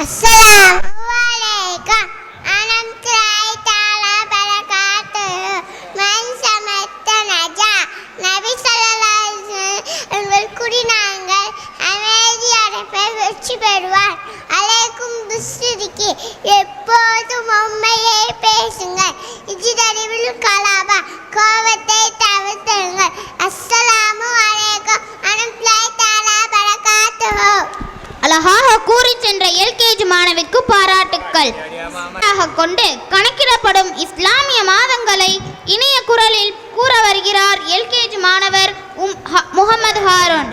Assalamualaikum warahmatullahi taala barakatuh. Man samatta naja நபி ஸல்லல்லாஹு அலைஹி வஸல்லம் கூறினார்கள், அமைதியானவர் வெற்றி பெறுவார். அலைக்கும் துஸ்ஸிதிகி, எப்போதும் உண்மையை பேசுங்கள். இஜ்தனிபுல் கலாபா, கோபத்தை தவிர்த்திடுங்கள். அஸ்ஸலாமு அலைக்கும் வரஹ்மத்துல்லாஹி தஆலா பரகாத்துஹு. அழகாக கூறி சென்ற எல்கேஜி மாணவிக்கு பாராட்டுக்கள். கொண்டு கணக்கிடப்படும் இஸ்லாமிய மாதங்களை இனிய குரலில் கூற வருகிறார் எல்கேஜி மாணவர் முகமது ஹாரூன்.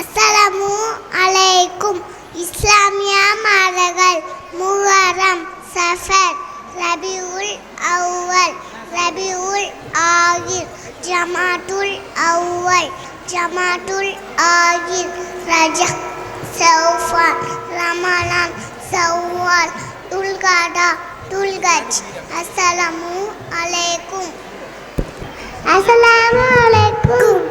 அஸ்ஸலாமு அலைக்கும். இஸ்லாமிய மாதங்கள் முஹர்ரம், சஃபர், ரபியுல் அவ்வல், ரபியுல் ஆகிர், ஜமாதுல் அவ்வல், ஜமாதுல் ஆகிர், ரஜப், ஷவ்வால், ரமலான், ஷவ்வால், துல்காடா, துல்கஜ். அஸ்ஸலாமு அலைக்கும். அஸ்ஸலாமு அலைக்கும்.